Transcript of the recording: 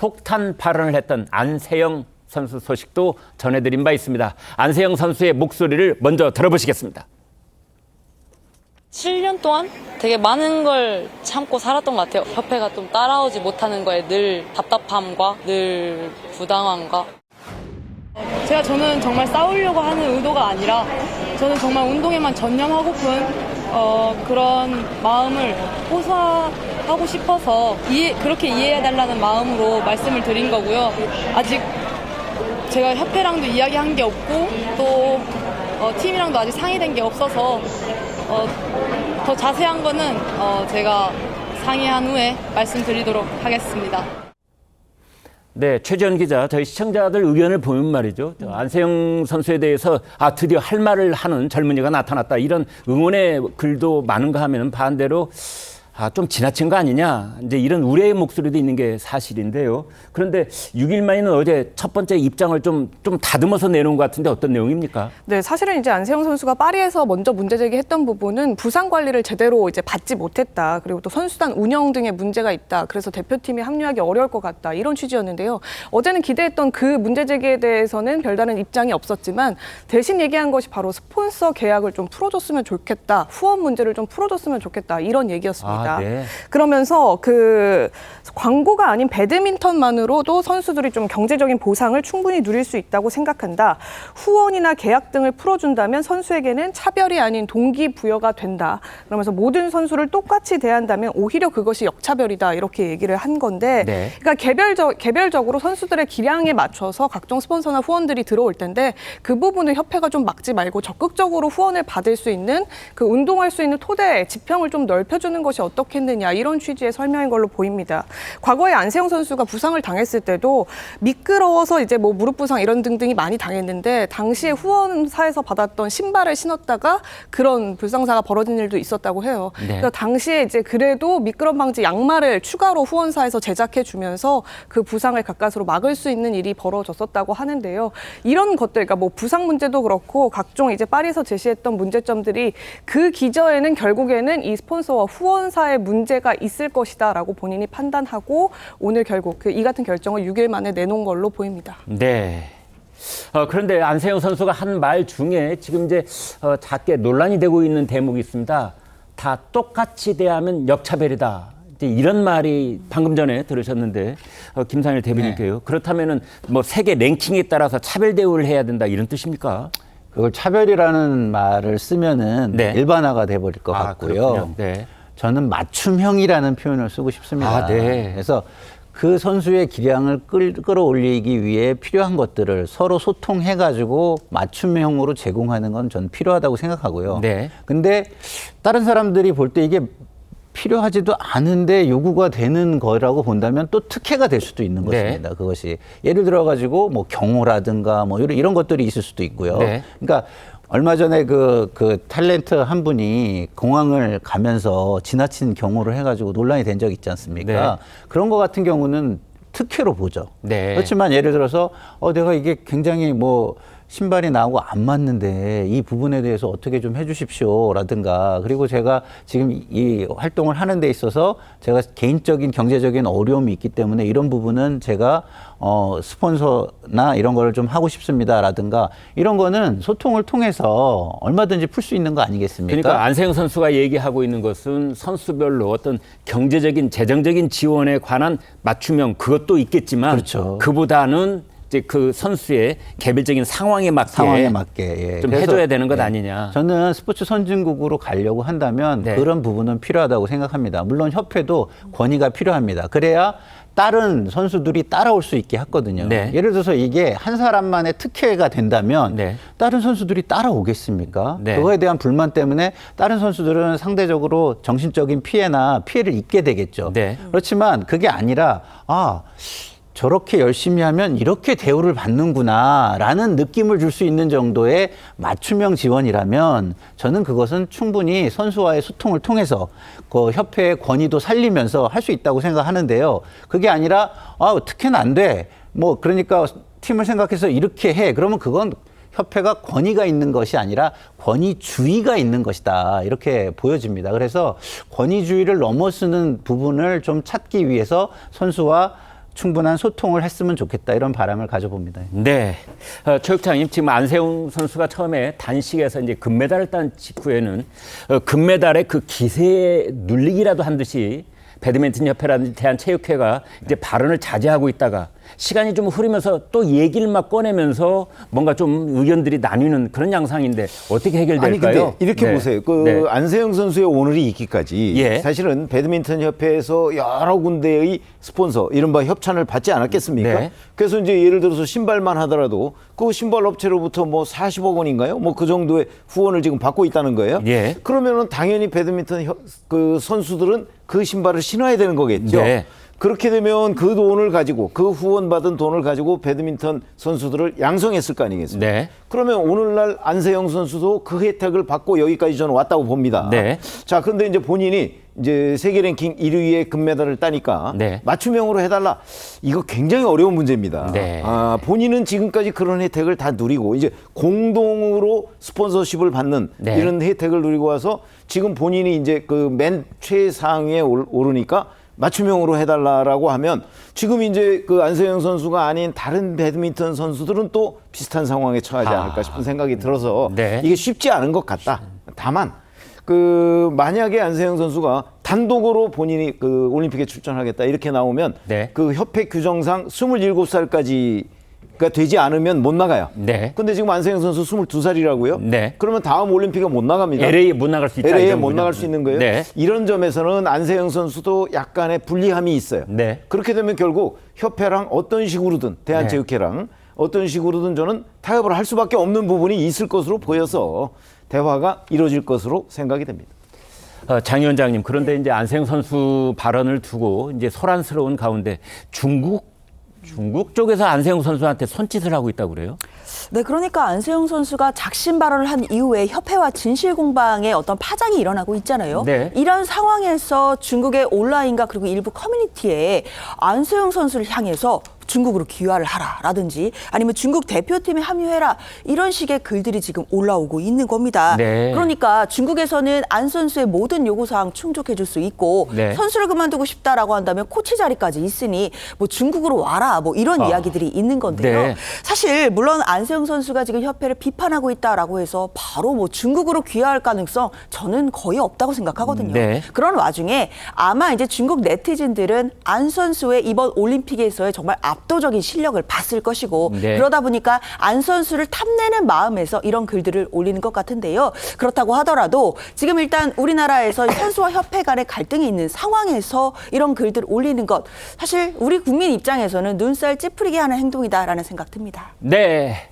폭탄 발언을 했던 안세영 선수 소식도 전해드린 바 있습니다. 안세영 선수의 목소리를 먼저 들어보시겠습니다. 7년 동안 되게 많은 걸 참고 살았던 것 같아요. 협회가 좀 따라오지 못하는 거에 늘 답답함과 늘 부당함과 저는 정말 싸우려고 하는 의도가 아니라 저는 정말 운동에만 전념하고픈 그런 마음을 호소하고 싶어서 그렇게 이해해달라는 마음으로 말씀을 드린 거고요. 아직 제가 협회랑도 이야기한 게 없고 또 팀이랑도 아직 상의된 게 없어서 더 자세한 거는 제가 상의한 후에 말씀드리도록 하겠습니다. 네, 최지연 기자, 저희 시청자들 의견을 보면 말이죠. 안세영 선수에 대해서 드디어 할 말을 하는 젊은이가 나타났다. 이런 응원의 글도 많은가 하면 반대로 좀 지나친 거 아니냐. 이제 이런 우려의 목소리도 있는 게 사실인데요. 그런데 6일 만에는 어제 첫 번째 입장을 좀 다듬어서 내놓은 것 같은데 어떤 내용입니까? 네, 사실은 이제 안세영 선수가 파리에서 먼저 문제 제기했던 부분은 부상 관리를 제대로 이제 받지 못했다. 그리고 또 선수단 운영 등에 문제가 있다. 그래서 대표팀이 합류하기 어려울 것 같다. 이런 취지였는데요. 어제는 기대했던 그 문제 제기에 대해서는 별다른 입장이 없었지만 대신 얘기한 것이 바로 스폰서 계약을 좀 풀어줬으면 좋겠다. 후원 문제를 좀 풀어줬으면 좋겠다. 이런 얘기였습니다. 네. 그러면서 그 광고가 아닌 배드민턴만으로도 선수들이 좀 경제적인 보상을 충분히 누릴 수 있다고 생각한다. 후원이나 계약 등을 풀어준다면 선수에게는 차별이 아닌 동기부여가 된다. 그러면서 모든 선수를 똑같이 대한다면 오히려 그것이 역차별이다. 이렇게 얘기를 한 건데, 네. 그러니까 개별적으로 선수들의 기량에 맞춰서 각종 스폰서나 후원들이 들어올 텐데 그 부분을 협회가 좀 막지 말고 적극적으로 후원을 받을 수 있는 그 운동할 수 있는 토대 지평을 좀 넓혀주는 것이 어떻겠느냐 이런 취지의 설명인 걸로 보입니다. 과거에 안세영 선수가 부상을 당했을 때도 미끄러워서 이제 뭐 무릎 부상 이런 등등이 많이 당했는데 당시에 후원사에서 받았던 신발을 신었다가 그런 불상사가 벌어진 일도 있었다고 해요. 네. 그러니까 당시에 이제 그래도 미끄럼 방지 양말을 추가로 후원사에서 제작해 주면서 그 부상을 가까스로 막을 수 있는 일이 벌어졌었다고 하는데요. 이런 것들, 그러니까 뭐 부상 문제도 그렇고 각종 이제 파리에서 제시했던 문제점들이 그 기저에는 결국에는 이 스폰서와 후원사의 문제가 있을 것이다라고 본인이 판단하고 오늘 결국 이 같은 결정을 6일 만에 내놓은 걸로 보입니다. 네. 그런데 안세영 선수가 한 말 중에 지금 이제 작게 논란이 되고 있는 대목이 있습니다. 다 똑같이 대하면 역차별이다. 이제 이런 말이 방금 전에 들으셨는데 김상일 대변인께요. 네. 그렇다면은 뭐 세계 랭킹에 따라서 차별 대우를 해야 된다 이런 뜻입니까? 그걸 차별이라는 말을 쓰면은 네. 일반화가 돼버릴 것 같고요. 네. 저는 맞춤형이라는 표현을 쓰고 싶습니다. 네. 그래서 그 선수의 기량을 끌어올리기 위해 필요한 것들을 서로 소통해가지고 맞춤형으로 제공하는 건 전 필요하다고 생각하고요. 네. 근데 다른 사람들이 볼 때 이게 필요하지도 않은데 요구가 되는 거라고 본다면 또 특혜가 될 수도 있는 것입니다. 네. 그것이 예를 들어가지고 뭐 경호라든가 뭐 이런 것들이 있을 수도 있고요. 네. 그러니까 얼마 전에 그 탤런트 한 분이 공항을 가면서 지나친 경호를 해가지고 논란이 된 적 있지 않습니까? 네. 그런 거 같은 경우는 특혜로 보죠. 네. 그렇지만 예를 들어서 내가 이게 굉장히 뭐 신발이 나하고 안 맞는데 이 부분에 대해서 어떻게 좀 해주십시오라든가, 그리고 제가 지금 이 활동을 하는 데 있어서 제가 개인적인 경제적인 어려움이 있기 때문에 이런 부분은 제가 스폰서나 이런 거를 좀 하고 싶습니다라든가, 이런 거는 소통을 통해서 얼마든지 풀 수 있는 거 아니겠습니까? 그러니까 안세영 선수가 얘기하고 있는 것은 선수별로 어떤 경제적인 재정적인 지원에 관한 맞춤형 그것도 있겠지만, 그렇죠. 그보다는 이제 그 선수의 개별적인 상황에 맞게 예. 좀 해줘야 되는 것 아니냐. 저는 스포츠 선진국으로 가려고 한다면 네. 그런 부분은 필요하다고 생각합니다. 물론 협회도 권위가 필요합니다. 그래야 다른 선수들이 따라올 수 있게 하거든요. 네. 예를 들어서 이게 한 사람만의 특혜가 된다면 네. 다른 선수들이 따라오겠습니까? 네. 그거에 대한 불만 때문에 다른 선수들은 상대적으로 정신적인 피해를 입게 되겠죠. 네. 그렇지만 그게 아니라 저렇게 열심히 하면 이렇게 대우를 받는구나라는 느낌을 줄 수 있는 정도의 맞춤형 지원이라면 저는 그것은 충분히 선수와의 소통을 통해서 그 협회의 권위도 살리면서 할 수 있다고 생각하는데요. 그게 아니라 특혜는 안 돼. 뭐 그러니까 팀을 생각해서 이렇게 해. 그러면 그건 협회가 권위가 있는 것이 아니라 권위주의가 있는 것이다. 이렇게 보여집니다. 그래서 권위주의를 넘어서는 부분을 좀 찾기 위해서 선수와 충분한 소통을 했으면 좋겠다 이런 바람을 가져봅니다. 네. 체육장님, 지금 안세영 선수가 처음에 단식에서 이제 금메달을 딴 직후에는 금메달의 그 기세에 눌리기라도 한 듯이 배드민턴 협회라든지 대한체육회가 이제 발언을 자제하고 있다가 시간이 좀 흐르면서 또 얘기를 막 꺼내면서 뭔가 좀 의견들이 나뉘는 그런 양상인데 어떻게 해결될까요? 아니 근데 이렇게 네. 보세요. 네. 안세영 선수의 오늘이 있기까지 예. 사실은 배드민턴 협회에서 여러 군데의 스폰서 이른바 협찬을 받지 않았겠습니까? 네. 그래서 이제 예를 들어서 신발만 하더라도 그 신발 업체로부터 뭐 40억 원인가요? 뭐 그 정도의 후원을 지금 받고 있다는 거예요. 예. 그러면은 당연히 배드민턴 그 선수들은 그 신발을 신어야 되는 거겠죠. 네. 그렇게 되면 그 돈을 가지고 그 후원받은 돈을 가지고 배드민턴 선수들을 양성했을 거 아니겠습니까? 네. 그러면 오늘날 안세영 선수도 그 혜택을 받고 여기까지 저는 왔다고 봅니다. 네. 자, 그런데 이제 본인이 이제 세계 랭킹 1위의 금메달을 따니까 네. 맞춤형으로 해달라. 이거 굉장히 어려운 문제입니다. 네. 본인은 지금까지 그런 혜택을 다 누리고 이제 공동으로 스폰서십을 받는 네. 이런 혜택을 누리고 와서 지금 본인이 이제 그 맨 최상위에 오르니까 맞춤형으로 해달라라고 하면 지금 이제 그 안세영 선수가 아닌 다른 배드민턴 선수들은 또 비슷한 상황에 처하지 않을까 싶은 생각이 들어서 네. 이게 쉽지 않은 것 같다. 다만 그 만약에 안세영 선수가 단독으로 본인이 그 올림픽에 출전하겠다 이렇게 나오면 네. 그 협회 규정상 27살까지가 되지 않으면 못 나가요. 네. 근데 지금 안세영 선수 22살이라고요? 네. 그러면 다음 올림픽에 못 나갑니다. LA에 못 나갈 수 있다. LA에 이런 못 거죠. 나갈 수 있는 거예요. 네. 이런 점에서는 안세영 선수도 약간의 불리함이 있어요. 네. 그렇게 되면 결국 협회랑 어떤 식으로든 대한체육회랑 어떤 식으로든 저는 타협을 할 수밖에 없는 부분이 있을 것으로 보여서 대화가 이루어질 것으로 생각이 됩니다. 장 위원장님, 그런데 이제 안세영 선수 발언을 두고 이제 소란스러운 가운데 중국 쪽에서 안세영 선수한테 손짓을 하고 있다고 그래요? 네, 그러니까 안세영 선수가 작심 발언을 한 이후에 협회와 진실 공방에 어떤 파장이 일어나고 있잖아요. 네. 이런 상황에서 중국의 온라인과 그리고 일부 커뮤니티에 안세영 선수를 향해서 중국으로 귀화를 하라라든지 아니면 중국 대표팀에 합류해라 이런 식의 글들이 지금 올라오고 있는 겁니다. 네. 그러니까 중국에서는 안 선수의 모든 요구사항 충족해 줄 수 있고 네. 선수를 그만두고 싶다라고 한다면 코치 자리까지 있으니 뭐 중국으로 와라 뭐 이런 이야기들이 있는 건데요. 네. 사실 물론 안세영 선수가 지금 협회를 비판하고 있다라고 해서 바로 뭐 중국으로 귀화할 가능성 저는 거의 없다고 생각하거든요. 네. 그런 와중에 아마 이제 중국 네티즌들은 안 선수의 이번 올림픽에서의 정말 압도적인 실력을 봤을 것이고 네. 그러다 보니까 안 선수를 탐내는 마음에서 이런 글들을 올리는 것 같은데요. 그렇다고 하더라도 지금 일단 우리나라에서 선수와 협회 간의 갈등이 있는 상황에서 이런 글들 올리는 것 사실 우리 국민 입장에서는 눈살 찌푸리게 하는 행동이다라는 생각 듭니다. 네.